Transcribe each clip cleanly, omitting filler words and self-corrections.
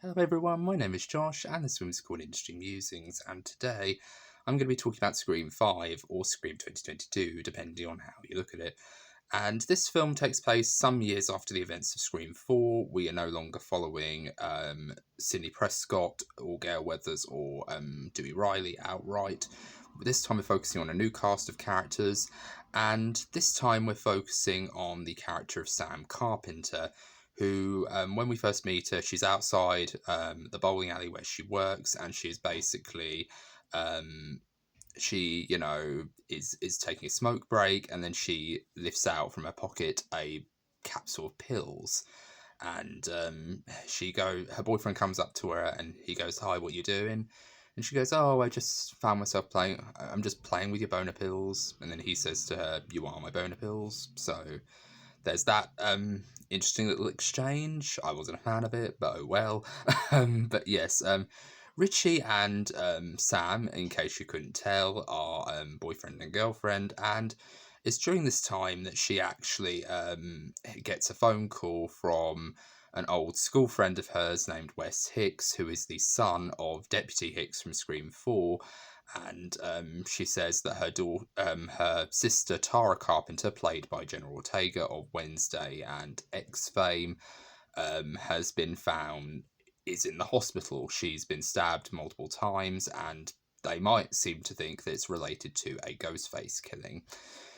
Hello everyone, my name is Josh and this is called Industry Musings, and today I'm going to be talking about Scream 5 or Scream 2022 depending on how you look at it. And this film takes place some years after the events of Scream 4. We are no longer following Sidney Prescott or Gail Weathers or Dewey Riley outright. This time we're focusing on a new cast of characters, and this time we're focusing on the character of Sam Carpenter, who, when we first meet her, she's outside the bowling alley where she works, and she's basically, she, is taking a smoke break, and then she lifts out from her pocket a capsule of pills, and her boyfriend comes up to her, and he goes, "Hi, what you doing?" And she goes, "Oh, I just found myself I'm just playing with your boner pills." And then he says to her, "You are my boner pills." So there's that interesting little exchange. I wasn't a fan of it, but oh well. But yes, Richie and Sam, in case you couldn't tell, are boyfriend and girlfriend, and it's during this time that she actually gets a phone call from an old school friend of hers named Wes Hicks, who is the son of Deputy Hicks from Scream 4. And she says that her sister Tara Carpenter, played by Jenna Ortega of Wednesday and X fame, has been found, is in the hospital. She's been stabbed multiple times, and they might seem to think that it's related to a Ghostface killing.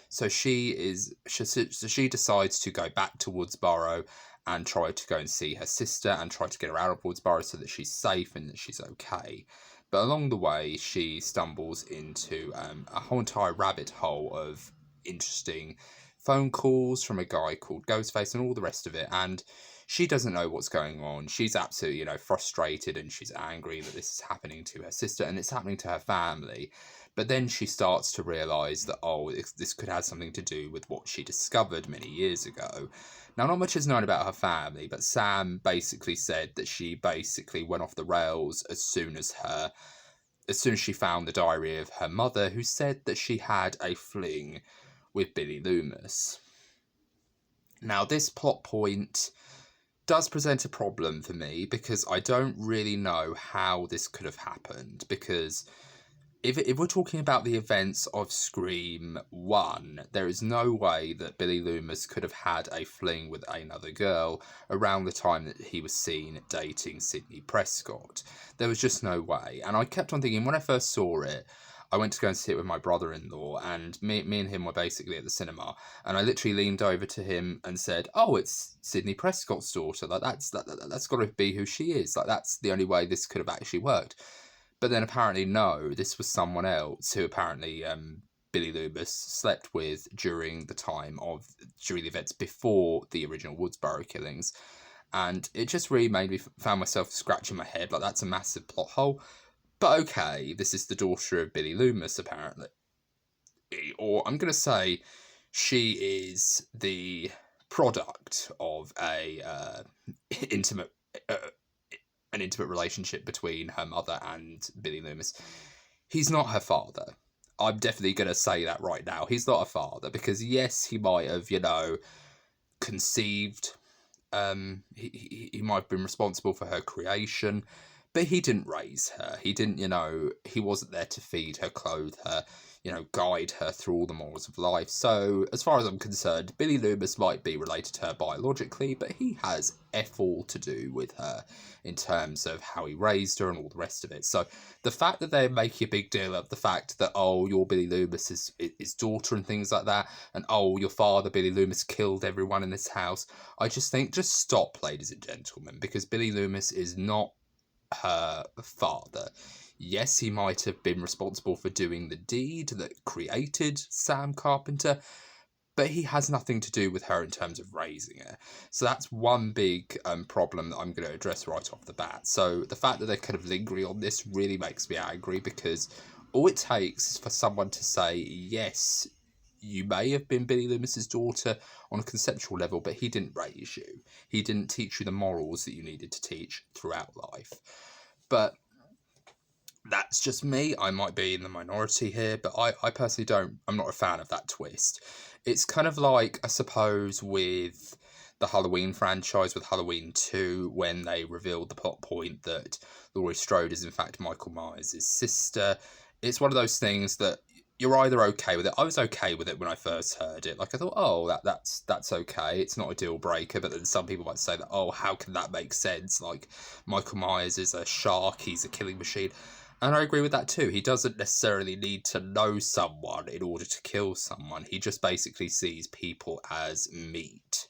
So she decides to go back to Woodsboro and try to go and see her sister and try to get her out of Woodsboro so that she's safe and that she's okay. But along the way, she stumbles into a whole entire rabbit hole of interesting phone calls from a guy called Ghostface and all the rest of it. And she doesn't know what's going on. She's absolutely, frustrated, and she's angry that this is happening to her sister and it's happening to her family. But then she starts to realise that, this could have something to do with what she discovered many years ago. Now, not much is known about her family, but Sam basically said that she basically went off the rails as soon as she found the diary of her mother, who said that she had a fling with Billy Loomis. Now, this plot point does present a problem for me, because I don't really know how this could have happened, because if we're talking about the events of Scream 1, there is no way that Billy Loomis could have had a fling with another girl around the time that he was seen dating Sidney Prescott. There was just no way. And I kept on thinking, when I first saw it, I went to go and see it with my brother-in-law, and me and him were basically at the cinema, and I literally leaned over to him and said, "Oh, it's Sidney Prescott's daughter. Like, that's got to be who she is. Like, that's the only way this could have actually worked." But then apparently no, this was someone else who apparently Billy Loomis slept with during the events before the original Woodsboro killings. And it just really made me found myself scratching my head, like, that's a massive plot hole. But okay, this is the daughter of Billy Loomis, apparently. Or I'm going to say she is the product of an intimate relationship between her mother and Billy Loomis. He's not her father. I'm definitely going to say that right now. He's not a father, because yes, he might have, conceived. He might have been responsible for her creation, but he didn't raise her. He didn't, he wasn't there to feed her, clothe her, guide her through all the morals of life. So, as far as I'm concerned, Billy Loomis might be related to her biologically, but he has F all to do with her in terms of how he raised her and all the rest of it. So, the fact that they're making a big deal of the fact that, you're Billy Loomis' his daughter and things like that, and your father, Billy Loomis, killed everyone in this house, I just think, just stop, ladies and gentlemen, because Billy Loomis is not her father. Yes, he might have been responsible for doing the deed that created Sam Carpenter, but he has nothing to do with her in terms of raising her. So that's one big problem that I'm going to address right off the bat. So the fact that they're kind of lingering on this really makes me angry, because all it takes is for someone to say, yes, you may have been Billy Loomis's daughter on a conceptual level, but he didn't raise you. He didn't teach you the morals that you needed to teach throughout life. But that's just me. I might be in the minority here, but I personally I'm not a fan of that twist. It's kind of like, I suppose, with the Halloween franchise with Halloween 2, when they revealed the plot point that Laurie Strode is in fact Michael Myers' sister. It's one of those things that you're either okay with it. I was okay with it when I first heard it. Like, I thought, oh, that's okay. It's not a deal breaker. But then some people might say that, oh, how can that make sense? Like, Michael Myers is a shark. He's a killing machine. And I agree with that too. He doesn't necessarily need to know someone in order to kill someone. He just basically sees people as meat.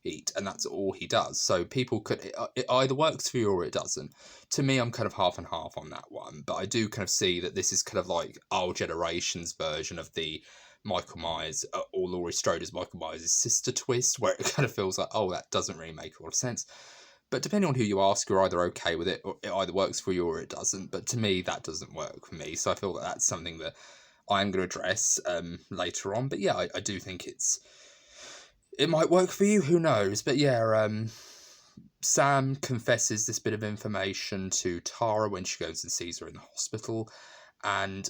Eat, and that's all he does. So people it either works for you or it doesn't. To me, I'm kind of half and half on that one, but I do kind of see that this is kind of like our generation's version of the Michael Myers or Laurie Strode as Michael Myers' sister twist, where it kind of feels like, oh, that doesn't really make a lot of sense. But depending on who you ask, you're either okay with it, or it either works for you or it doesn't. But to me, that doesn't work for me. So I feel that that's something that I'm going to address later on. But yeah, I do think it might work for you, who knows? But yeah, Sam confesses this bit of information to Tara when she goes and sees her in the hospital. And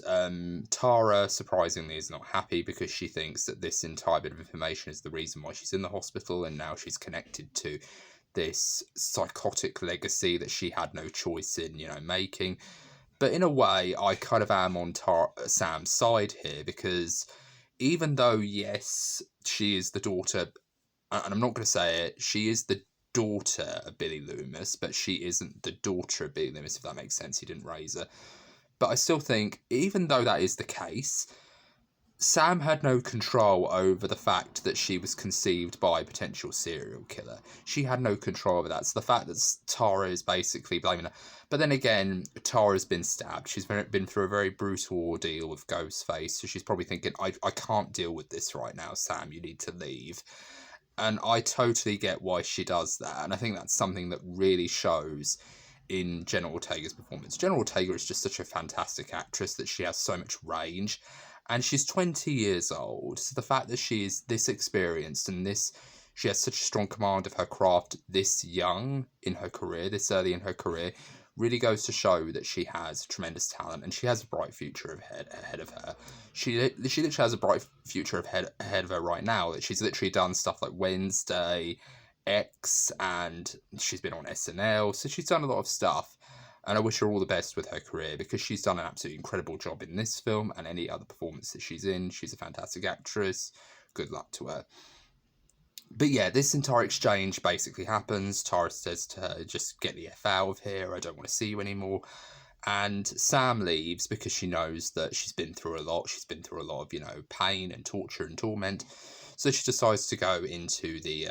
Tara, surprisingly, is not happy because she thinks that this entire bit of information is the reason why she's in the hospital, and now she's connected to this psychotic legacy that she had no choice in, making. But in a way, I kind of am on Sam's side here, because even though, yes, she is the daughter, and I'm not going to say it, she is the daughter of Billy Loomis, but she isn't the daughter of Billy Loomis, if that makes sense. He didn't raise her. But I still think, even though that is the case, Sam had no control over the fact that she was conceived by a potential serial killer. She had no control over that. So the fact that Tara is basically blaming her. But then again, Tara's been stabbed. She's been through a very brutal ordeal with Ghostface. So she's probably thinking, I can't deal with this right now, Sam. You need to leave. And I totally get why she does that. And I think that's something that really shows in Jenna Ortega's performance. Jenna Ortega is just such a fantastic actress that she has so much range. And she's 20 years old, so the fact that she is this experienced and she has such a strong command of her craft this young in her career, this early in her career, really goes to show that she has tremendous talent and she has a bright future ahead of her. She literally has a bright future ahead of her right now. That she's literally done stuff like Wednesday, X, and she's been on SNL, so she's done a lot of stuff. And I wish her all the best with her career, because she's done an absolutely incredible job in this film and any other performance that she's in. She's a fantastic actress. Good luck to her. But yeah, this entire exchange basically happens. Tara says to her, just get the F out of here. I don't want to see you anymore. And Sam leaves because she knows that she's been through a lot. She's been through a lot of, pain and torture and torment. So she decides to go into the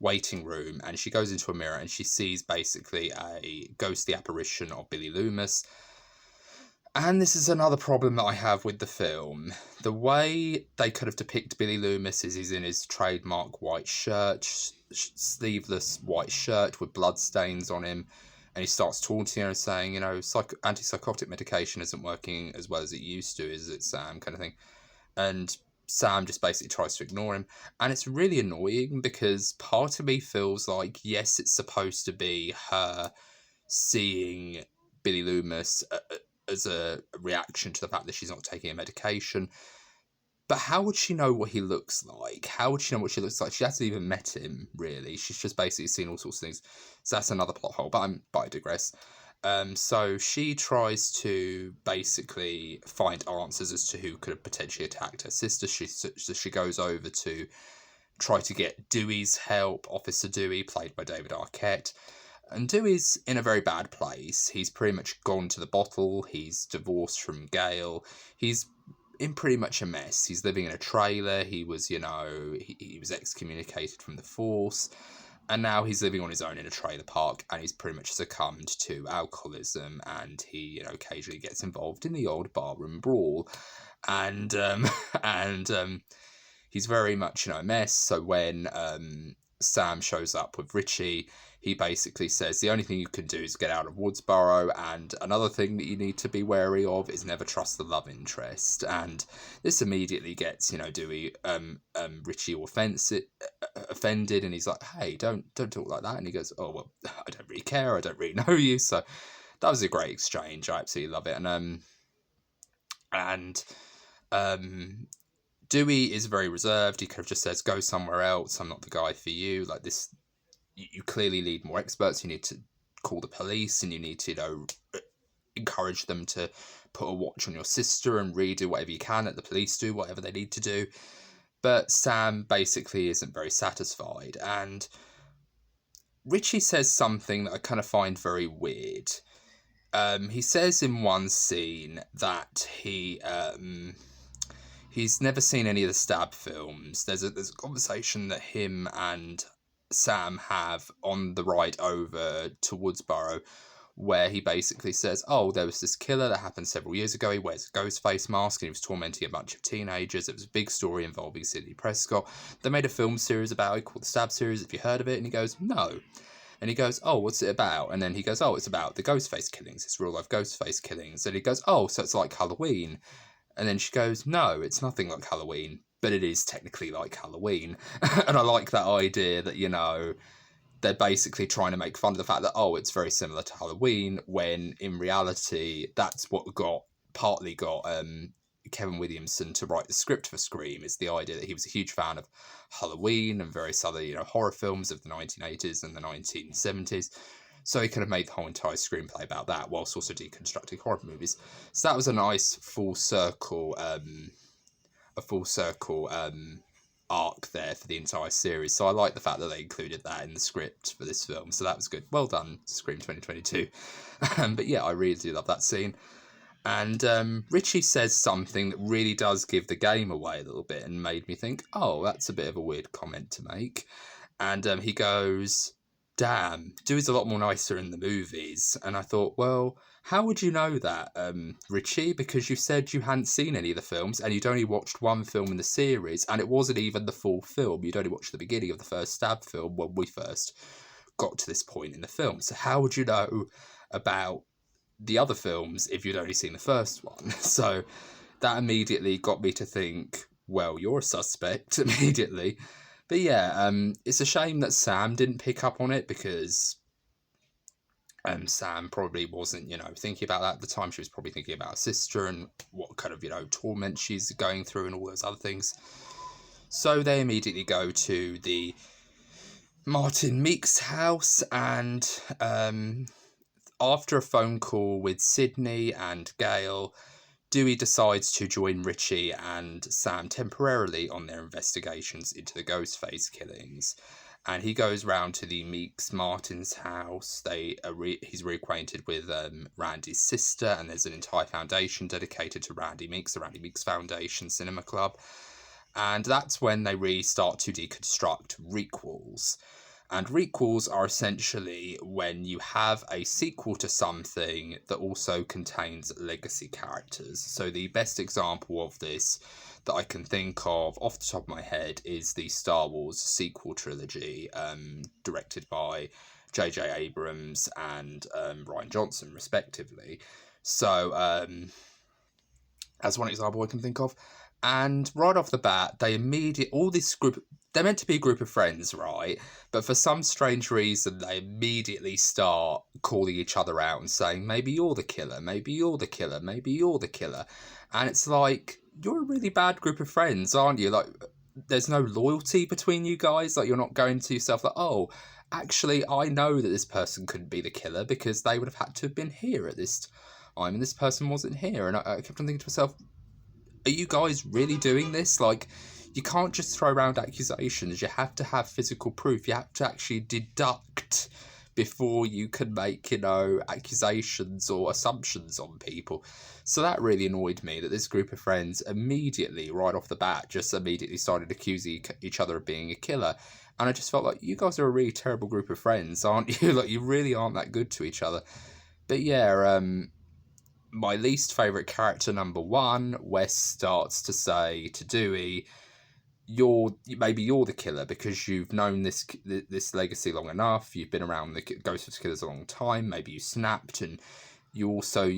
waiting room, and she goes into a mirror and she sees basically a ghostly apparition of Billy Loomis. And this is another problem that I have with the film. The way they could have depicted Billy Loomis is he's in his trademark white shirt, sleeveless white shirt with bloodstains on him, and he starts taunting her and saying, antipsychotic medication isn't working as well as it used to, is it, Sam, kind of thing. And Sam just basically tries to ignore him. And it's really annoying because part of me feels like, yes, it's supposed to be her seeing Billy Loomis as a reaction to the fact that she's not taking a medication. But how would she know what he looks like? How would she know what she looks like? She hasn't even met him, really. She's just basically seen all sorts of things. So that's another plot hole, but I digress. So she tries to basically find answers as to who could have potentially attacked her sister. She goes over to try to get Dewey's help, Officer Dewey, played by David Arquette. And Dewey's in a very bad place. He's pretty much gone to the bottle. He's divorced from Gail. He's in pretty much a mess. He's living in a trailer. He was, he was excommunicated from the force. And now he's living on his own in a trailer park, and he's pretty much succumbed to alcoholism, and he, occasionally gets involved in the old barroom brawl. And he's very much, a mess. So when Sam shows up with Richie, he basically says the only thing you can do is get out of Woodsboro, and another thing that you need to be wary of is never trust the love interest. And this immediately gets, Dewey, Richie offended, and he's like, hey, don't talk like that. And he goes, oh, well, I don't really care, I don't really know you. So that was a great exchange. I absolutely love it. And Dewey is very reserved. He kind of just says, go somewhere else. I'm not the guy for you. Like this, you clearly need more experts. You need to call the police, and you need to, encourage them to put a watch on your sister and redo whatever you can, let the police do whatever they need to do. But Sam basically isn't very satisfied, and Richie says something that I kind of find very weird. He says in one scene that he's never seen any of the Stab films. There's a conversation that him and Sam have on the ride over to Woodsboro, where he basically says, oh, there was this killer that happened several years ago. He wears a Ghostface mask and he was tormenting a bunch of teenagers. It was a big story involving Sidney Prescott. They made a film series about it called the Stab series. Have you heard of it? And he goes, no. And he goes, oh, what's it about? And then he goes, oh, it's about the Ghostface killings. It's real life Ghostface killings. And he goes, oh, so it's like Halloween. And then she goes, no, it's nothing like Halloween, but it is technically like Halloween. And I like that idea that, they're basically trying to make fun of the fact that, oh, it's very similar to Halloween, when in reality, that's what partly got Kevin Williamson to write the script for Scream, is the idea that he was a huge fan of Halloween and various other, horror films of the 1980s and the 1970s. So he could have made the whole entire screenplay about that, whilst also deconstructing horror movies. So that was a nice full circle arc there for the entire series. So I like the fact that they included that in the script for this film. So that was good. Well done, Scream 2022. But yeah, I really do love that scene. And Richie says something that really does give the game away a little bit and made me think, oh, that's a bit of a weird comment to make. And he goes, damn, Dewey's a lot more nicer in the movies. And I thought, well, how would you know that, Richie? Because you said you hadn't seen any of the films and you'd only watched one film in the series, and it wasn't even the full film. You'd only watched the beginning of the first Stab film when we first got to this point in the film. So how would you know about the other films if you'd only seen the first one? So that immediately got me to think, well, you're a suspect immediately. But yeah, it's a shame that Sam didn't pick up on it, because Sam probably wasn't, thinking about that at the time. She was probably thinking about her sister and what kind of, torment she's going through and all those other things. So they immediately go to the Martin Meek's house, and after a phone call with Sydney and Gail, Dewey decides to join Richie and Sam temporarily on their investigations into the Ghostface killings. And he goes round to the Meeks Martin's house. He's reacquainted with Randy's sister, and there's an entire foundation dedicated to Randy Meeks, the Randy Meeks Foundation Cinema Club. And that's when they really start to deconstruct requels. And requels are essentially when you have a sequel to something that also contains legacy characters. So the best example of this that I can think of off the top of my head is the Star Wars sequel trilogy, directed by J.J. Abrams and Rian Johnson, respectively. So, as one example I can think of. And right off the bat, they're meant to be a group of friends, right? But for some strange reason, they immediately start calling each other out and saying, maybe you're the killer, maybe you're the killer, maybe you're the killer. And it's like, you're a really bad group of friends, aren't you? Like, there's no loyalty between you guys. Like, you're not going to yourself like, oh, actually, I know that this person couldn't be the killer because they would have had to have been here at this time, and this person wasn't here. And I kept on thinking to myself, are you guys really doing this? Like, you can't just throw around accusations. You have to have physical proof. You have to actually deduct before you can make, accusations or assumptions on people. So that really annoyed me, that this group of friends immediately, right off the bat, just immediately started accusing each other of being a killer. And I just felt like, you guys are a really terrible group of friends, aren't you? Like, you really aren't that good to each other. But yeah, my least favourite character, number one, Wes starts to say to Dewey, maybe you're the killer because you've known this legacy long enough. You've been around the Ghostface killers a long time. Maybe you snapped, and you also,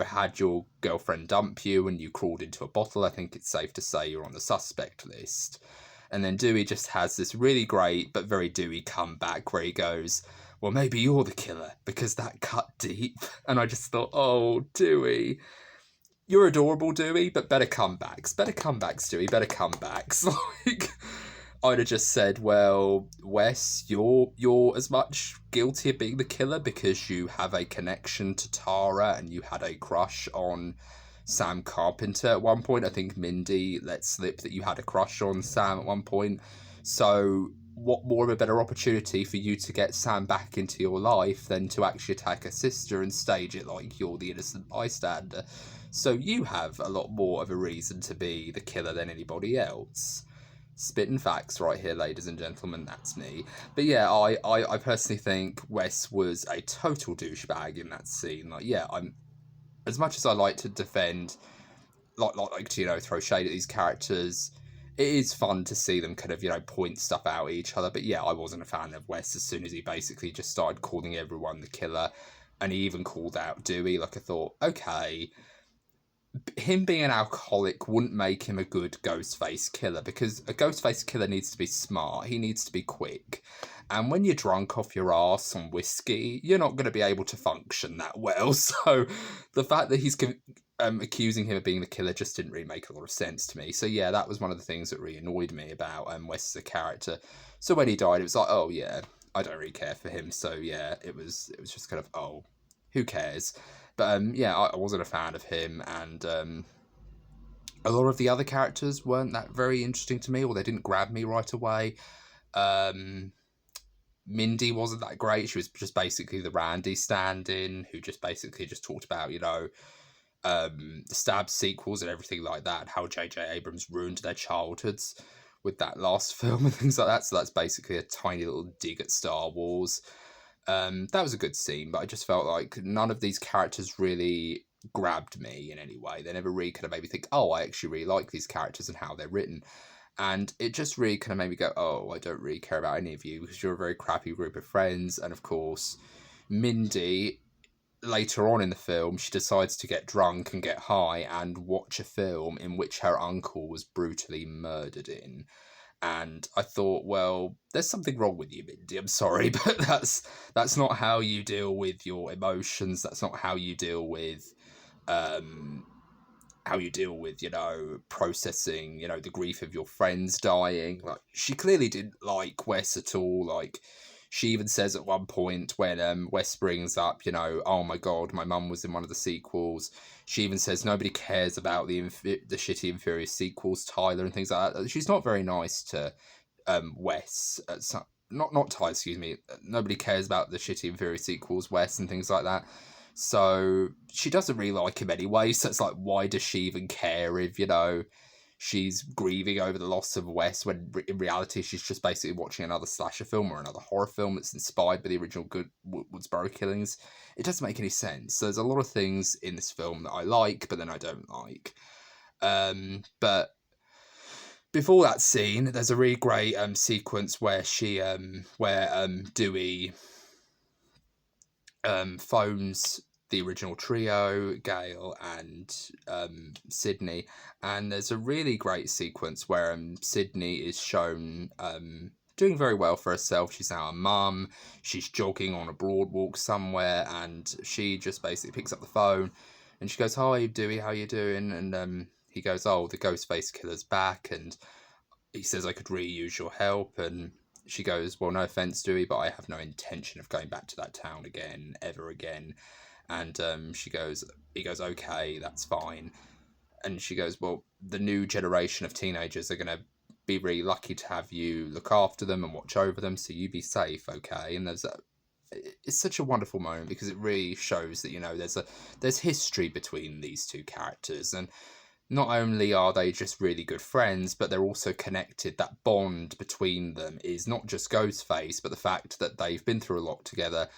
had your girlfriend dump you and you crawled into a bottle. I think it's safe to say you're on the suspect list. And then Dewey just has this really great but very Dewey comeback where he goes, well, maybe you're the killer because that cut deep. And I just thought, oh, Dewey. you're adorable, Dewey, but better comebacks. Better comebacks, Dewey. Better comebacks. Like, I'd have just said, well, Wes, you're as much guilty of being the killer because you have a connection to Tara and you had a crush on Sam Carpenter at one point. I think Mindy let slip that you had a crush on Sam at one point. So what more of a better opportunity for you to get Sam back into your life than to actually attack her sister and stage it like you're the innocent bystander? So you have a lot more of a reason to be the killer than anybody else. Spitting facts right here, ladies and gentlemen, that's me. But yeah, I personally think Wes was a total douchebag in that scene. Like, yeah, I'm, as much as I like to defend, like to, you know, throw shade at these characters, it is fun to see them kind of, you know, point stuff out at each other. But yeah, I wasn't a fan of Wes as soon as he basically just started calling everyone the killer, and he even called out Dewey. Like, I thought, okay, him being an alcoholic wouldn't make him a good Ghostface killer, because a Ghostface killer needs to be smart. He needs to be quick. And when you're drunk off your arse on whiskey, you're not going to be able to function that well. So the fact that he's accusing him of being the killer just didn't really make a lot of sense to me. So yeah, that was one of the things that really annoyed me about Wes as a character. So when he died, it was like, oh yeah, I don't really care for him. So yeah, it was just kind of, oh, who cares? But yeah, I wasn't a fan of him, and a lot of the other characters weren't that very interesting to me, or they didn't grab me right away. Mindy wasn't that great. She was just basically the Randy stand-in who just basically just talked about, you know, the Stab sequels and everything like that, how J.J. Abrams ruined their childhoods with that last film and things like that. So that's basically a tiny little dig at Star Wars. That was a good scene, but I just felt like none of these characters really grabbed me in any way. They never really kind of made me think, oh, I actually really like these characters and how they're written. And it just really kind of made me go, oh, I don't really care about any of you because you're a very crappy group of friends. And of course, Mindy, later on in the film, she decides to get drunk and get high and watch a film in which her uncle was brutally murdered in. And I thought, well, there's something wrong with you, Mindy. I'm sorry, but that's not how you deal with your emotions. That's not how you deal with, you know, processing, you know, the grief of your friends dying. Like, she clearly didn't like Wes at all. Like, she even says at one point when Wes brings up, you know, oh my God, my mum was in one of the sequels. She even says nobody cares about the shitty inferior sequels, Tyler, and things like that. She's not very nice to Wes. Not Tyler, excuse me. Nobody cares about the shitty inferior sequels, Wes, and things like that. So she doesn't really like him anyway. So it's like, why does she even care if, you know, she's grieving over the loss of Wes, when in reality she's just basically watching another slasher film or another horror film that's inspired by the original Woodsboro killings. It doesn't make any sense. So there's a lot of things in this film that I like, but then I don't like. But before that scene, there's a really great sequence where Dewey phones the original trio, Gail and Sydney, and there's a really great sequence where Sydney is shown doing very well for herself. She's now a mum, she's jogging on a boardwalk somewhere, and she just basically picks up the phone and she goes, hi Dewey, how you doing? And he goes, oh, the Ghostface killer's back, and he says, I could really use your help. And she goes, well, no offense, Dewey, but I have no intention of going back to that town again, ever again. And he goes, okay, that's fine. And she goes, well, the new generation of teenagers are going to be really lucky to have you look after them and watch over them, so you be safe, okay? And it's such a wonderful moment because it really shows that, you know, there's history between these two characters, and not only are they just really good friends, but they're also connected. That bond between them is not just Ghostface, but the fact that they've been through a lot together,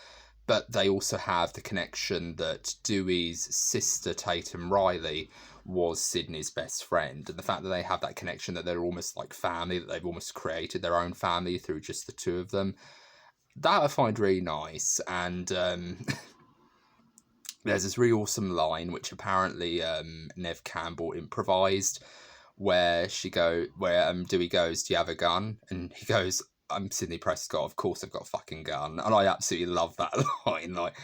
but they also have the connection that Dewey's sister, Tatum Riley, was Sydney's best friend. And the fact that they have that connection, that they're almost like family, that they've almost created their own family through just the two of them, that I find really nice. And there's this really awesome line, which apparently Nev Campbell improvised, where Dewey goes, do you have a gun? And he goes, I'm Sidney Prescott, of course I've got a fucking gun. And I absolutely love that line. Like,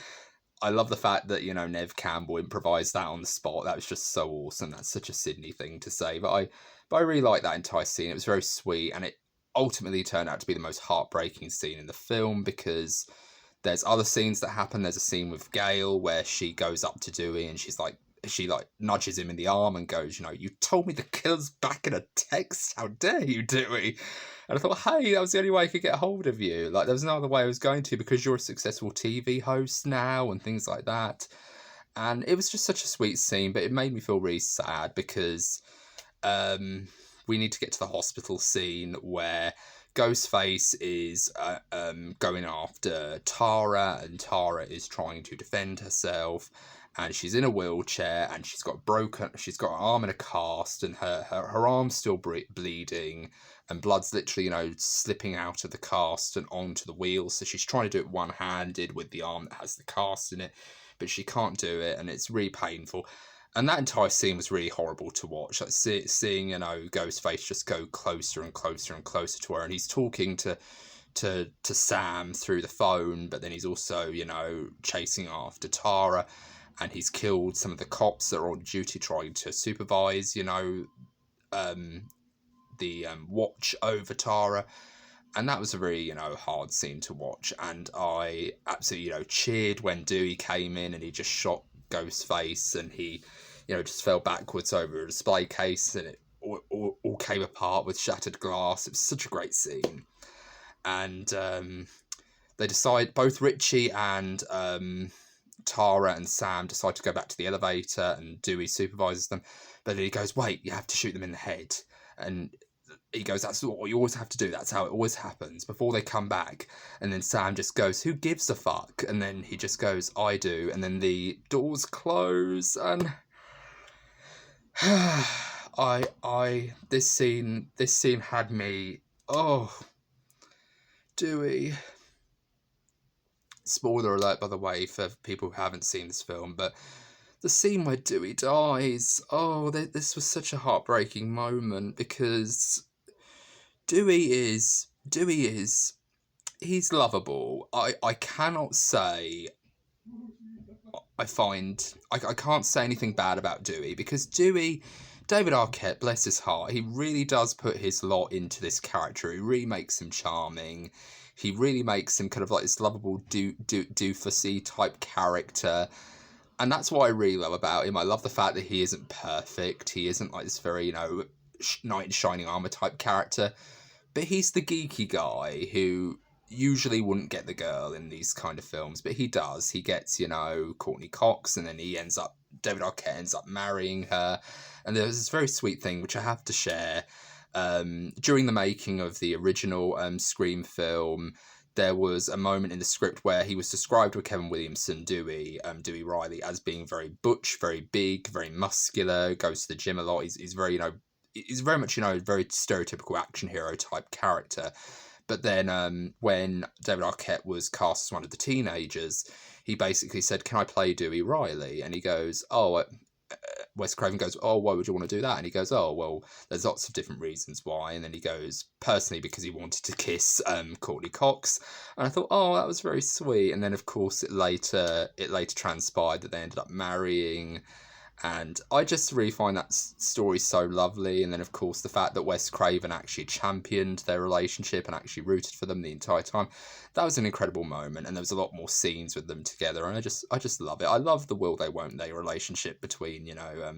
I love the fact that, you know, Nev Campbell improvised that on the spot. That was just so awesome. That's such a Sydney thing to say. But I really like that entire scene. It was very sweet, and it ultimately turned out to be the most heartbreaking scene in the film, because there's other scenes that happen. There's a scene with Gail where she goes up to Dewey and she nudges him in the arm and goes, you know, you told me the killer's back in a text. How dare you, Dewey? And I thought, hey, that was the only way I could get a hold of you. Like, there was no other way I was going to, because you're a successful TV host now and things like that. And it was just such a sweet scene, but it made me feel really sad because we need to get to the hospital scene where Ghostface is going after Tara, and Tara is trying to defend herself, and she's in a wheelchair, and she's got an arm in a cast, and her arm's still bleeding, and blood's literally, you know, slipping out of the cast and onto the wheel. So she's trying to do it one-handed with the arm that has the cast in it, but she can't do it, and it's really painful. And that entire scene was really horrible to watch. Like seeing, you know, Ghostface just go closer and closer and closer to her, and he's talking to Sam through the phone, but then he's also, you know, chasing after Tara, and he's killed some of the cops that are on duty trying to supervise, you know, the watch over Tara. And that was a really, you know, hard scene to watch. And I absolutely, you know, cheered when Dewey came in and he just shot Ghostface, and he, you know, just fell backwards over a display case, and it all came apart with shattered glass. It was such a great scene. And they decide, both Richie and Tara and Sam decide to go back to the elevator, and Dewey supervises them. But then he goes, wait, you have to shoot them in the head. And he goes, that's what you always have to do. That's how it always happens before they come back. And then Sam just goes, who gives a fuck? And then he just goes, I do. And then the doors close, and this scene had me, oh, Dewey. Spoiler alert, by the way, for people who haven't seen this film, but the scene where Dewey dies, oh, this was such a heartbreaking moment, because Dewey is, he's lovable. I cannot say, I can't say anything bad about Dewey, because Dewey, David Arquette, bless his heart, he really does put his lot into this character. He really makes him charming. He really makes him kind of like this lovable doofusy type character. And that's what I really love about him. I love the fact that he isn't perfect. He isn't like this very, you know, knight in shining armor type character. But he's the geeky guy who usually wouldn't get the girl in these kind of films. But he does. He gets, you know, Courtney Cox, and then David Arquette ends up marrying her. And there's this very sweet thing, which I have to share. During the making of the original Scream film, there was a moment in the script where he was described with Kevin Williamson, Dewey Riley, as being very butch, very big, very muscular, goes to the gym a lot. He's very, you know, he's very much, you know, very stereotypical action hero type character. But then when David Arquette was cast as one of the teenagers, he basically said, can I play Dewey Riley? And he goes, Wes Craven goes, oh, why would you want to do that? And he goes, oh, well, there's lots of different reasons why. And then he goes, personally, because he wanted to kiss Courtney Cox. And I thought, oh, that was very sweet. And then, of course, it later transpired that they ended up marrying. And I just really find that story so lovely. And then, of course, the fact that Wes Craven actually championed their relationship and actually rooted for them the entire time. That was an incredible moment. And there was a lot more scenes with them together. And I just love it. I love the will they, won't they relationship between, you know,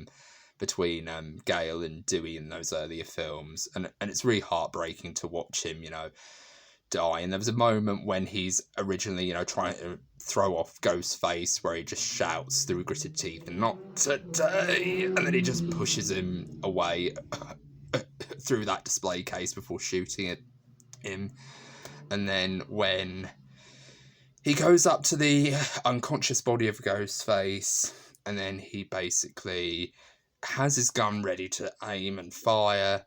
Gail and Dewey in those earlier films. And it's really heartbreaking to watch him, you know, die. And there was a moment when he's originally, you know, trying to throw off Ghostface, where he just shouts through gritted teeth, not today, and then he just pushes him away through that display case before shooting at him. And then when he goes up to the unconscious body of Ghostface, and then he basically has his gun ready to aim and fire,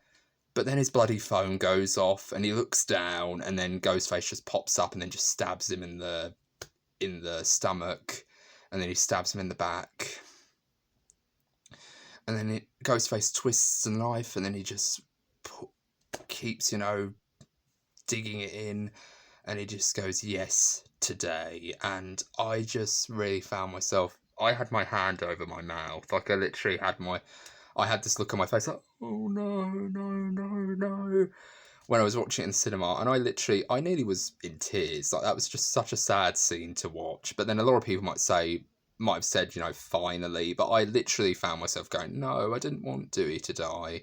but then his bloody phone goes off, and he looks down, and then Ghostface just pops up and then just stabs him in the stomach, and then he stabs him in the back. And then Ghostface twists the knife, and then he just keeps, you know, digging it in, and he just goes, yes, today, and I just really found myself. I had my hand over my mouth, like I literally had I had this look on my face, like, oh no, no, no, no, when I was watching it in cinema, and I nearly was in tears. Like, that was just such a sad scene to watch. But then a lot of people might have said, finally, but I literally found myself going, no, I didn't want Dewey to die.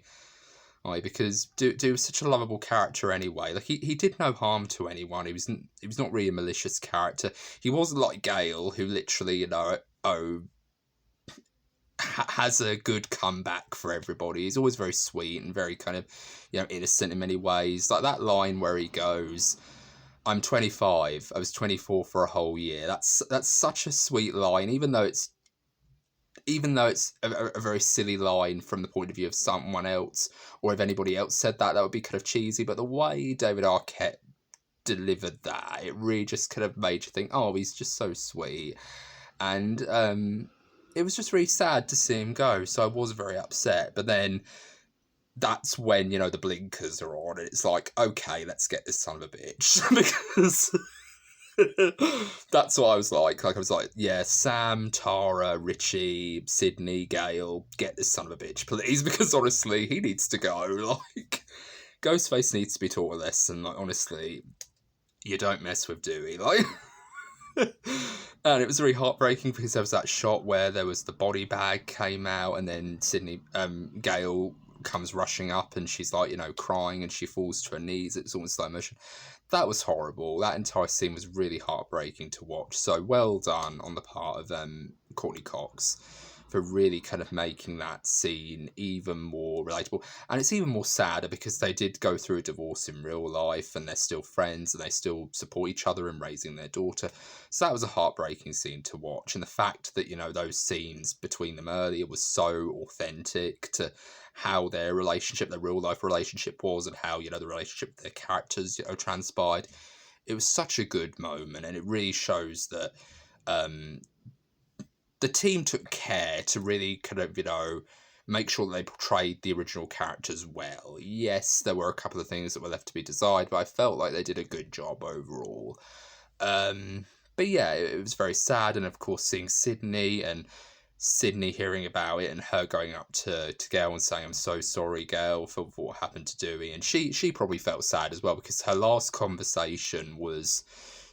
Because Dewey was such a lovable character anyway. Like, he did no harm to anyone. He was not really a malicious character. He wasn't like Gale, who literally, has a good comeback for everybody. He's always very sweet and very kind of, innocent in many ways. Like that line where he goes, "I'm 25. I was 24 for a whole year." That's such a sweet line, even though it's a very silly line from the point of view of someone else, or if anybody else said that would be kind of cheesy. But the way David Arquette delivered that, it really just kind of made you think, oh, he's just so sweet. And it was just really sad to see him go, so I was very upset. But then that's when, the blinkers are on, and it's like, okay, let's get this son of a bitch. Because that's what I was like. Like, I was like, yeah, Sam, Tara, Richie, Sydney, Gale, get this son of a bitch, please. Because honestly, he needs to go. Like, Ghostface needs to be taught a lesson. Like, honestly, you don't mess with Dewey. Like... And it was really heartbreaking because there was that shot where there was the body bag came out, and then Gale comes rushing up, and she's like, crying, and she falls to her knees. It's all in slow motion. That was horrible. That entire scene was really heartbreaking to watch. So well done on the part of Courtney Cox for really kind of making that scene even more relatable. And it's even more sadder because they did go through a divorce in real life, and they're still friends, and they still support each other in raising their daughter. So that was a heartbreaking scene to watch. And the fact that, those scenes between them earlier was so authentic to how their relationship, their real life relationship was, and how, the relationship with their characters, transpired. It was such a good moment, and it really shows that the team took care to really kind of, make sure that they portrayed the original characters well. Yes, there were a couple of things that were left to be desired, but I felt like they did a good job overall. But yeah, it was very sad, and of course seeing Sydney hearing about it, and her going up to Gail and saying, "I'm so sorry, Gail, for what happened to Dewey." And she probably felt sad as well, because her last conversation was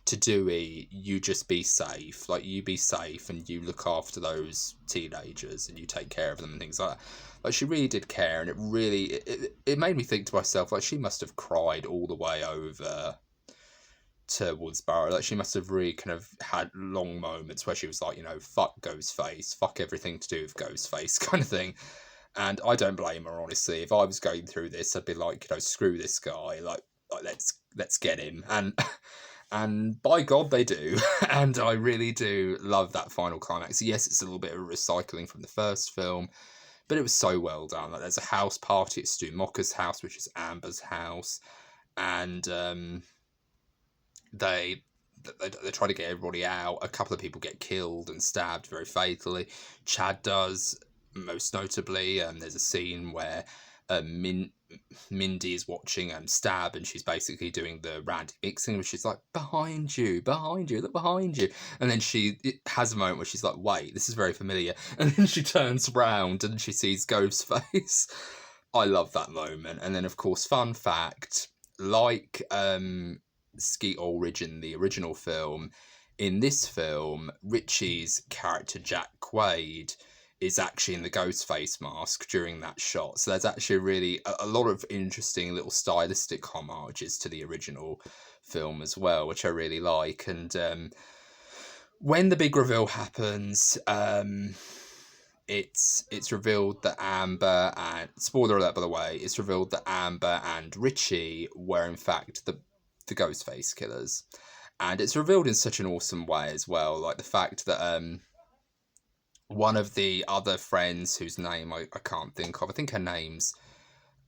to Dewey, you just be safe. Like, you be safe, and you look after those teenagers, and you take care of them, and things like that. Like, she really did care, and it really, it made me think to myself, like, she must have cried all the way over to Woodsboro. Like, she must have really kind of had long moments where she was like, fuck Ghostface, fuck everything to do with Ghostface, kind of thing. And I don't blame her, honestly. If I was going through this, I'd be like, screw this guy, like let's get him. And by God, they do. And I really do love that final climax. Yes, it's a little bit of a recycling from the first film, but it was so well done. Like, there's a house party at Stu Mocker's house, which is Amber's house, and they try to get everybody out. A couple of people get killed and stabbed very fatally. Chad does, most notably. There's a scene where Mindy is watching Stab, and she's basically doing the Randy mixing, which is like, behind you, look behind you. And then it has a moment where she's like, wait, this is very familiar. And then she turns around and she sees Ghostface. I love that moment. And then, of course, fun fact, like Skeet Ulrich in the original film, in this film, Richie's character, Jack Quaid, is actually in the Ghostface mask during that shot. So there's actually really a lot of interesting little stylistic homages to the original film as well, which I really like. And when the big reveal happens, it's revealed that Amber, and spoiler alert by the way, it's revealed that Amber and Richie were in fact the Ghostface killers. And it's revealed in such an awesome way as well, like the fact that one of the other friends, whose name I can't think of, I think her name's,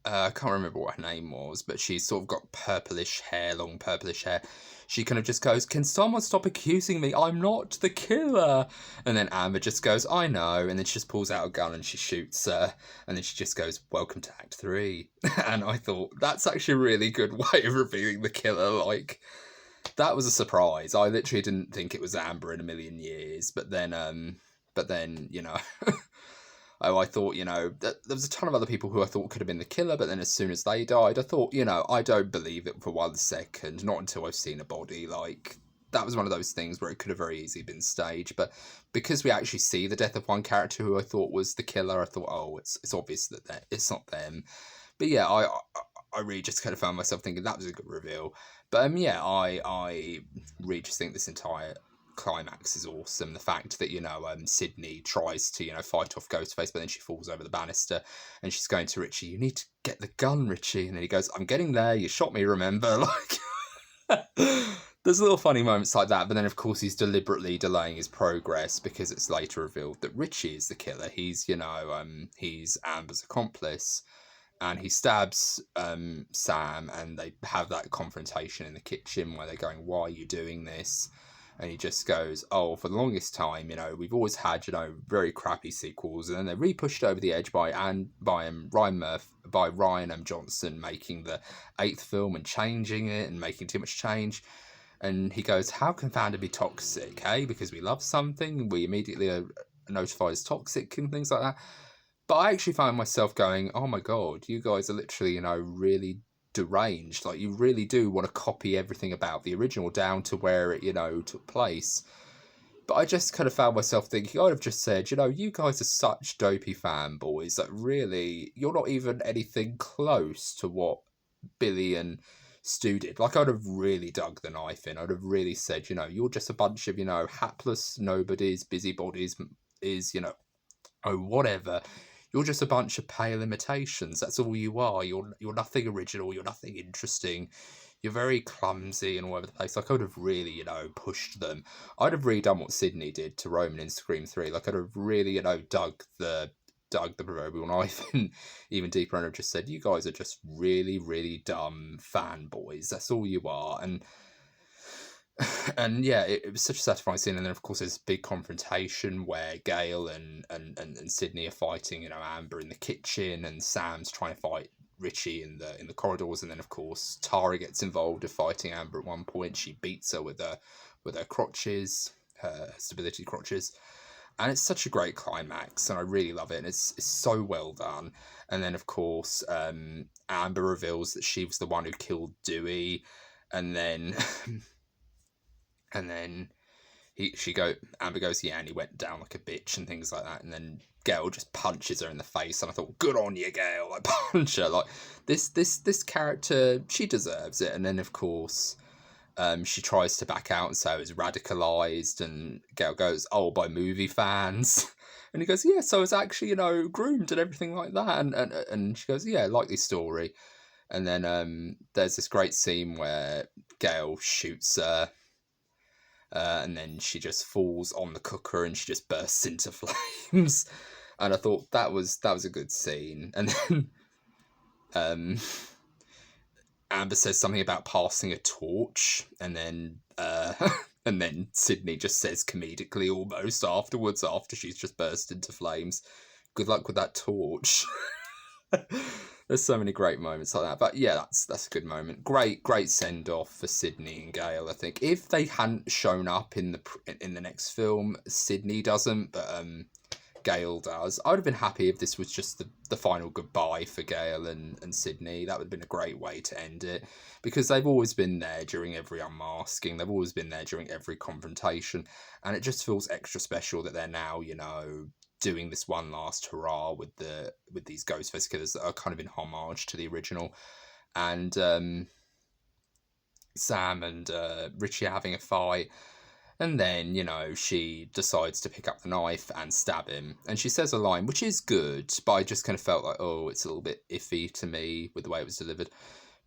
I can't remember what her name was, but she's sort of got purplish hair, long purplish hair. She kind of just goes, can someone stop accusing me? I'm not the killer. And then Amber just goes, I know. And then she just pulls out a gun and she shoots her. And then she just goes, welcome to Act 3. And I thought, that's actually a really good way of revealing the killer. Like, that was a surprise. I literally didn't think it was Amber in a million years. But then, you know, I thought, you know, that there was a ton of other people who I thought could have been the killer. But then as soon as they died, I thought, you know, I don't believe it for 1 second. Not until I've seen a body. Like, that was one of those things where it could have very easily been staged. But because we actually see the death of one character who I thought was the killer, I thought, oh, it's obvious that it's not them. But yeah, I really just kind of found myself thinking that was a good reveal. But yeah, I really just think this entire climax is awesome. The fact that, you know, Sydney tries to, you know, fight off Ghostface, but then she falls over the banister and she's going to Richie, you need to get the gun, Richie. And then he goes, I'm getting there, you shot me, remember? Like, there's little funny moments like that, but then of course he's deliberately delaying his progress because it's later revealed that Richie is the killer. He's, you know, he's Amber's accomplice. And he stabs Sam, and they have that confrontation in the kitchen where they're going, why are you doing this? And he just goes, oh, for the longest time, you know, we've always had, you know, very crappy sequels. And then they're re-pushed over the edge by Ryan Johnson making the 8th film and changing it and making too much change. And he goes, how can fandom be toxic, eh? Because we love something, we immediately are notified as toxic and things like that. But I actually found myself going, oh my God, you guys are literally, you know, really deranged. Like, you really do want to copy everything about the original down to where it, you know, took place. But I just kind of found myself thinking, I'd have just said, you know, you guys are such dopey fanboys that really, you're not even anything close to what Billy and Stu did. Like, I'd have really dug the knife in. I'd have really said, you know, you're just a bunch of, you know, hapless nobodies, busybodies, you know, oh, whatever. You're just a bunch of pale imitations. That's all you are. You're nothing original. You're nothing interesting. You're very clumsy and all over the place. Like, I would have really, you know, pushed them. I'd have redone what Sydney did to Roman in Scream 3. Like, I'd have really, you know, dug the proverbial knife in even deeper and have just said, you guys are just really, really dumb fanboys. That's all you are. And yeah, it was such a satisfying scene. And then of course there's a big confrontation where Gail and Sydney are fighting, you know, Amber in the kitchen, and Sam's trying to fight Richie in the corridors. And then of course Tara gets involved with fighting Amber at one point. She beats her with her crotches, her stability crotches. And it's such a great climax, and I really love it, and it's so well done. And then of course Amber reveals that she was the one who killed Dewey, and then Amber goes, yeah, and he went down like a bitch and things like that. And then Gail just punches her in the face, and I thought, good on you, Gail. Like, punch her. Like, this character, she deserves it. And then of course, she tries to back out and say it was radicalized, and Gail goes, oh, by movie fans. And he goes, yeah, so it's actually, you know, groomed and everything like that. And she goes, yeah, likely story. And then there's this great scene where Gail shoots her. And then she just falls on the cooker and she just bursts into flames. And I thought that was a good scene. And then Amber says something about passing a torch, and then and then Sydney just says comedically almost afterwards, after she's just burst into flames, good luck with that torch. There's so many great moments like that. But yeah, that's a good moment. Great send off for Sydney and Gail. I think if they hadn't shown up in the next film, Sydney doesn't, but Gail does. I would have been happy if this was just the final goodbye for Gail and Sydney. That would have been a great way to end it, because they've always been there during every unmasking. They've always been there during every confrontation, and it just feels extra special that they're now, you know, doing this one last hurrah with these Ghostface killers that are kind of in homage to the original. And Sam and Richie are having a fight, and then, you know, she decides to pick up the knife and stab him, and she says a line which is good, but I just kind of felt like, oh, it's a little bit iffy to me with the way it was delivered.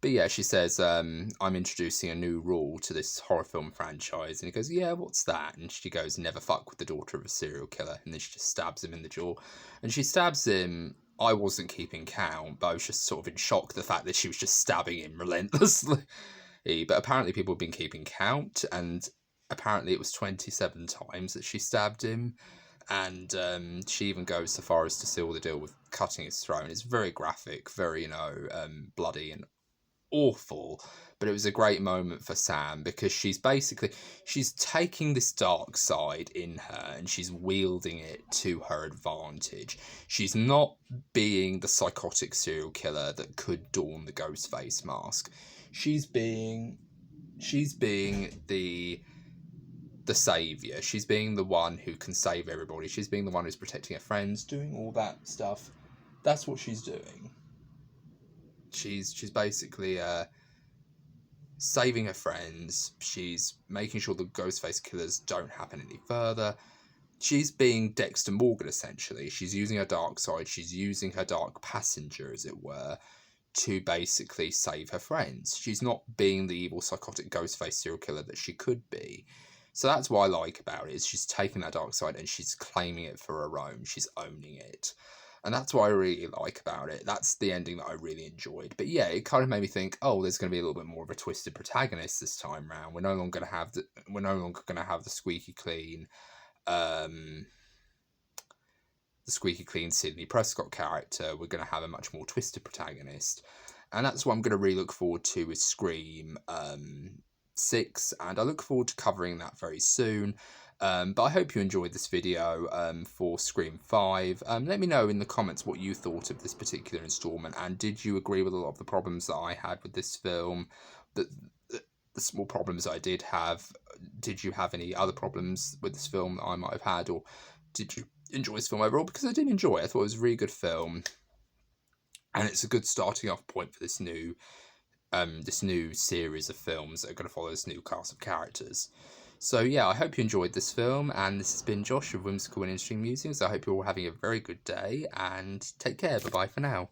But yeah, she says, I'm introducing a new rule to this horror film franchise. And he goes, yeah, what's that? And she goes, never fuck with the daughter of a serial killer. And then she just stabs him in the jaw. And she stabs him. I wasn't keeping count, but I was just sort of in shock the fact that she was just stabbing him relentlessly. But apparently people have been keeping count, and apparently it was 27 times that she stabbed him. And she even goes so far as to seal the deal with cutting his throat. And it's very graphic, very, you know, bloody and awful, but it was a great moment for Sam, because she's taking this dark side in her and she's wielding it to her advantage. She's not being the psychotic serial killer that could don the Ghostface mask. She's being the savior. She's being the one who can save everybody. She's being the one who's protecting her friends, doing all that stuff. That's what she's doing. She's basically saving her friends. She's making sure the Ghostface killers don't happen any further. She's being Dexter Morgan, essentially. She's using her dark side. She's using her dark passenger, as it were, to basically save her friends. She's not being the evil, psychotic Ghostface serial killer that she could be. So that's what I like about it, is she's taking that dark side and she's claiming it for her own. She's owning it. And that's what I really like about it. That's the ending that I really enjoyed. But yeah, it kind of made me think, oh, there's going to be a little bit more of a twisted protagonist this time round. We're no longer going to have the squeaky clean, Sidney Prescott character. We're going to have a much more twisted protagonist, and that's what I'm going to really look forward to with Scream 6, and I look forward to covering that very soon. But I hope you enjoyed this video for Scream 5. Let me know in the comments what you thought of this particular installment, and did you agree with a lot of the problems that I had with this film? The small problems I did have. Did you have any other problems with this film that I might have had, or did you enjoy this film overall? Because I did enjoy it. I thought it was a really good film, and it's a good starting off point for this new series of films that are going to follow this new cast of characters. So yeah, I hope you enjoyed this film, and this has been Josh of Whimsical and Interesting Musings. I hope you're all having a very good day, and take care. Bye-bye for now.